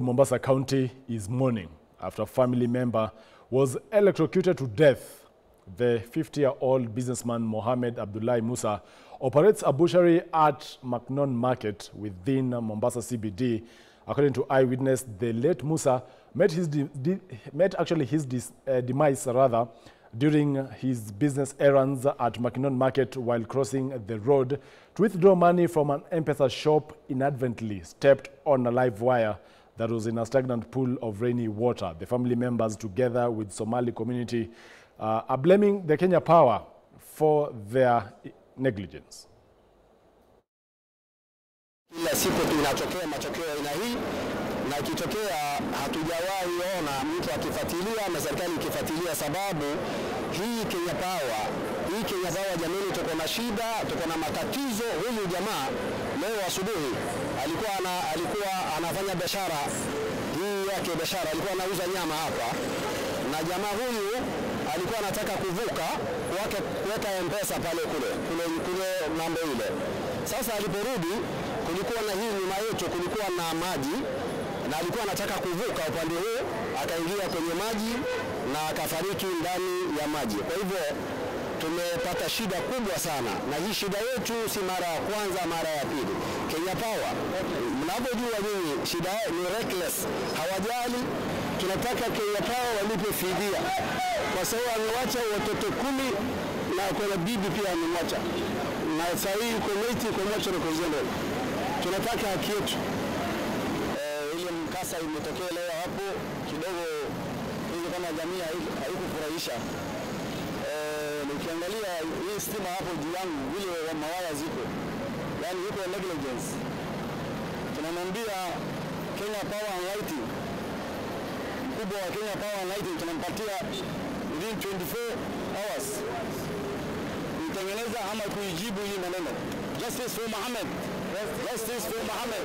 Mombasa County is mourning after a family member was electrocuted to death. The 50-year-old businessman Mohammed Abdullahi Musa operates a butchery at Macnon Market within Mombasa CBD. According to eyewitness, the late Musa met his demise during his business errands at Macnon Market while crossing the road to withdraw money from an M-Pesa shop. Inadvertently stepped on a live wire that was in a stagnant pool of rainy water. The family members, together with Somali community, are blaming the Kenya Power for their negligence. Kila siku tunatokea matokeo aina hii, na ikitokea hatujawahi ona mtu akifuatilia na serikali ikifuatilia, sababu hii Kenya Power jamani, tuko na shida, tuko na matatizo. Huyu jamaa leo asubuhi alikuwa anafanya biashara hii yake, alikuwa anauza nyama hapa, na jamaa huyu alikuwa anataka kuvuka kuweka M-Pesa pale kule namba ile. Sasa aliporudi, kulikuwa na hii nyuma yetu kulikuwa na maji, na alikuwa anataka kuvuka upande huu, akaingia kwenye maji na akafariki ndani ya maji. Kwa hivyo tumepata shida kubwa sana, na hii shida yetu si mara ya kwanza, mara ya pili. Kenya Power, mnavyojua nyinyi, shida ni reckless, hawajali. Tunataka Kenya Power walipe fidia, kwa sababu amewacha watoto 10 na kuna bibi pia amemwacha, na sasa hii komiti kwa mwacho na kuzendo. Tunataka haki yetu. Ile mkasa imetokea leo hapo kidogo, hizo kama jamii haikufurahisha. Nikiangalia hii stima hapo juu yangu, vile mawaya ziko, yani yuko negligence. Tunamwambia Kenya Power and Lighting, mkubwa wa Kenya Power and Lighting, tunampatia within 24 hours kutengeneza ama kuijibu hii maneno. Justice for Mohammed. Justice for Mohammed.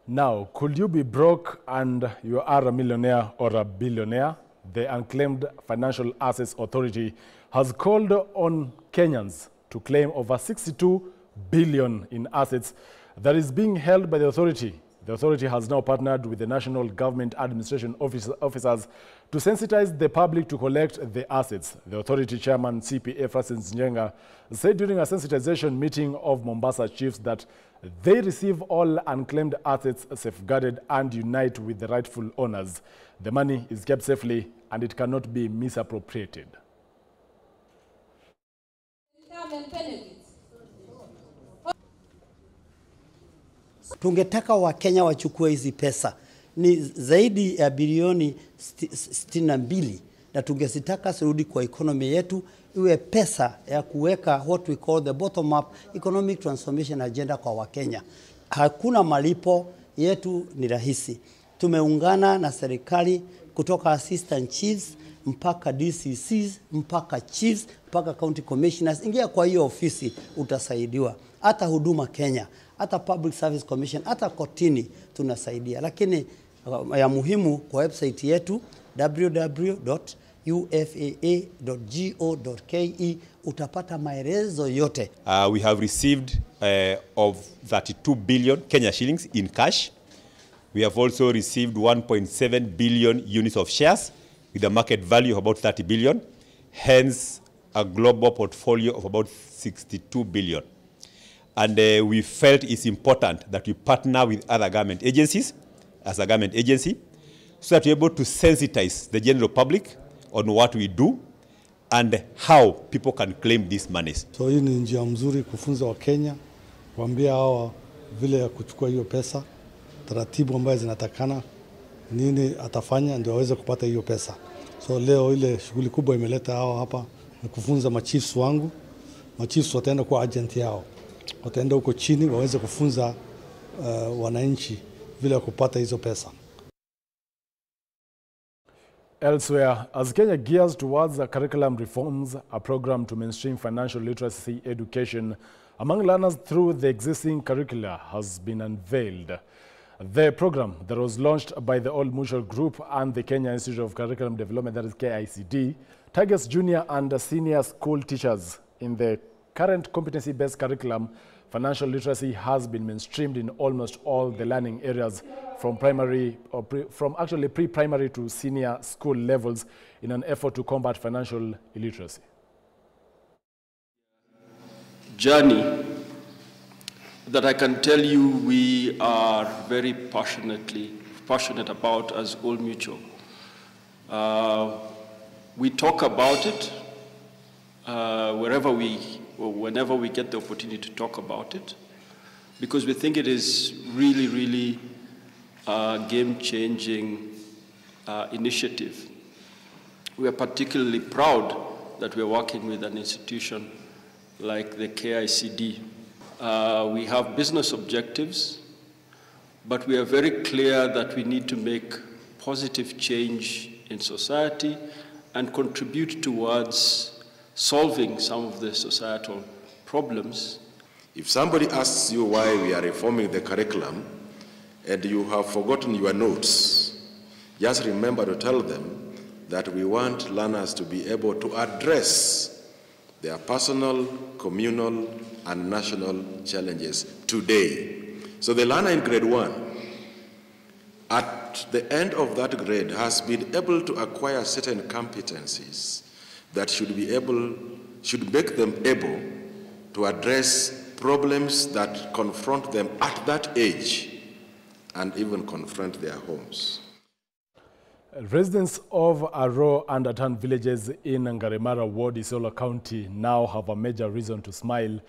Now, could you be broke and you are a millionaire or a billionaire? The Unclaimed Financial Assets Authority has called on Kenyans to claim over 62 billion in assets that is being held by the authority. The authority has now partnered with the National Government Administration officers to sensitize the public to collect the assets. The authority chairman, CPA Francis Njenga, said during a sensitization meeting of Mombasa chiefs that they receive all unclaimed assets safeguarded and unite with the rightful owners. The money is kept safely and it cannot be misappropriated. Tungetaka Wakenya wachukue hizi pesa, ni zaidi ya bilioni 62, na tungesitaka sirudi kwa economy yetu, iwe pesa ya kuweka what we call the bottom up economic transformation agenda kwa Wakenya. Hakuna malipo, yetu ni rahisi. Tumeungana na serikali kutoka assistant chiefs mpaka DCCs mpaka chiefs mpaka county commissioners. Ingia kwa hiyo ofisi utasaidiwa. Hata Huduma Kenya, hata Public Service Commission, hata kotini tunasaidia. Lakini ya muhimu kwa website yetu www.ufaa.go.ke utapata maelezo yote. We have received of 32 billion Kenya shillings in cash. We have also received 1.7 billion units of shares with a market value of about 30 billion, hence a global portfolio of about 62 billion. And we felt it's important that we partner with other government agencies as a government agency so that we're able to sensitize the general public on what we do and how people can claim these monies. So hii ni njia mzuri kufunza wa Kenya, kuambia hawa vile ya kuchukua hiyo pesa, taratibu ambazo zinatakana, nini atafanya ndio aweze kupata hiyo pesa. So leo ile shughuli kubwa imeleta hawa hapa ni kufunza machiefs wangu. Machiefs wataenda kwa agent yao, wataenda huko chini waweze kufunza wananchi vile kupata hizo pesa. Elsewhere, as Kenya gears towards curriculum reforms, a program to mainstream financial literacy education among learners through the existing curricula has been unveiled. The program that was launched by the Old Mutual Group and the Kenya Institute of Curriculum Development, that is KICD, targets junior and senior school teachers in the current competency-based curriculum Financial literacy has been mainstreamed in almost all the learning areas from primary or from actually pre-primary to senior school levels in an effort to combat financial illiteracy. Journey that I can tell you we are very passionate about as Old Mutual. We talk about it whenever we get the opportunity to talk about it, because we think it is really a game-changing initiative. We are particularly proud that we are working with an institution like the KICD. We have business objectives, but we are very clear that we need to make positive change in society and contribute towards solving some of the societal problems. If somebody asks you why we are reforming the curriculum and you have forgotten your notes, just remember to tell them that we want learners to be able to address their personal, communal, and national challenges today. So the learner in grade 1, at the end of that grade, has been able to acquire certain competencies that should make them able to address problems that confront them at that age and even confront their homes. Residents of Aro and Atan villages in Ngarimara Ward, Isiolo County now have a major reason to smile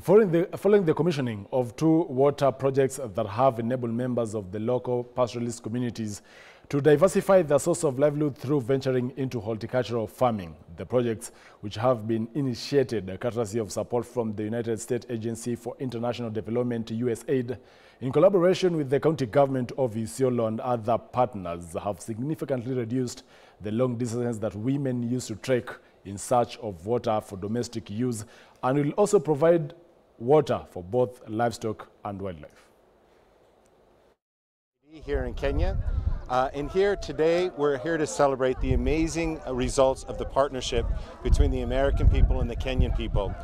following the commissioning of 2 water projects that have enabled members of the local pastoralist communities to diversify their source of livelihood through venturing into horticultural farming. The projects, which have been initiated courtesy of support from the United States Agency for International Development, USAID, in collaboration with the county government of Isiolo and other partners, have significantly reduced the long distances that women used to trek in search of water for domestic use, and will also provide water for both livestock and wildlife. Here in Kenya, and here today we're here to celebrate the amazing results of the partnership between the American people and the Kenyan people,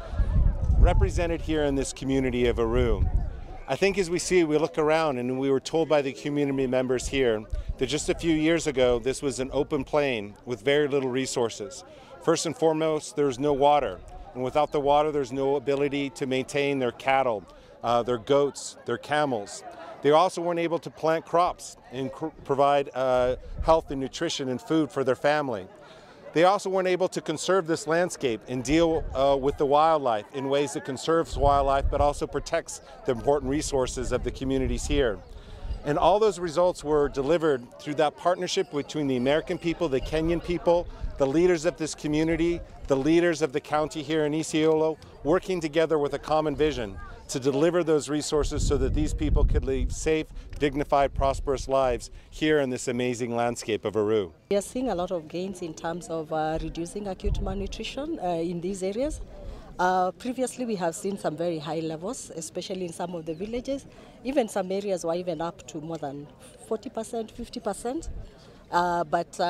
represented here in this community of Aru. I think as we look around, and we were told by the community members here that just a few years ago this was an open plain with very little resources. First and foremost, there's no water, and without the water there's no ability to maintain their cattle, their goats, their camels. They also weren't able to plant crops and provide health and nutrition and food for their family. They also weren't able to conserve this landscape and deal with the wildlife in ways that conserves wildlife but also protects the important resources of the communities here. And all those results were delivered through that partnership between the American people, the Kenyan people, the leaders of this community, the leaders of the county here in Isiolo, working together with a common vision to deliver those resources so that these people could live safe, dignified, prosperous lives here in this amazing landscape of Aru. We are seeing a lot of gains in terms of reducing acute malnutrition in these areas. Previously, we have seen some very high levels, especially in some of the villages. Even some areas were even up to more than 40%, 50%. But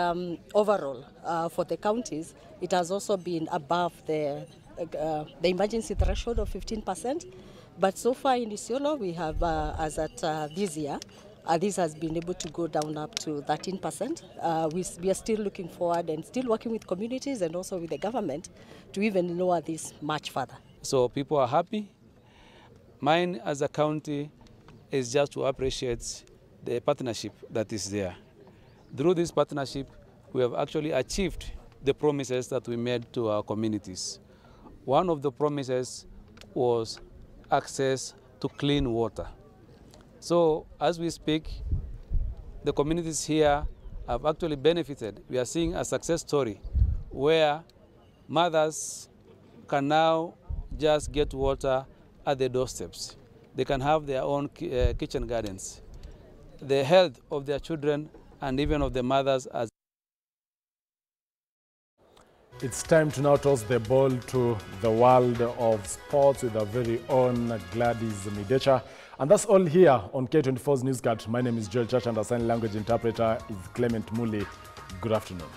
overall, for the counties, it has also been above the emergency threshold of 15%. But so far in Isiolo, we have, as at this year, this has been able to go down up to 13%. We are still looking forward and still working with communities and also with the government to even lower this much further. So people are happy. Mine as a county is just to appreciate the partnership that is there. Through this partnership, we have actually achieved the promises that we made to our communities. One of the promises was access to clean water. So as we speak, the communities here have actually benefited. We are seeing a success story where mothers can now just get water at their doorsteps. They can have their own kitchen gardens. The health of their children and even of the mothers as It's time to now toss the ball to the world of sports with our very own Gladys Midecha. And that's all here on K24's Newscast. My name is Joel Church and our sign language interpreter is Clement Muli. Good afternoon.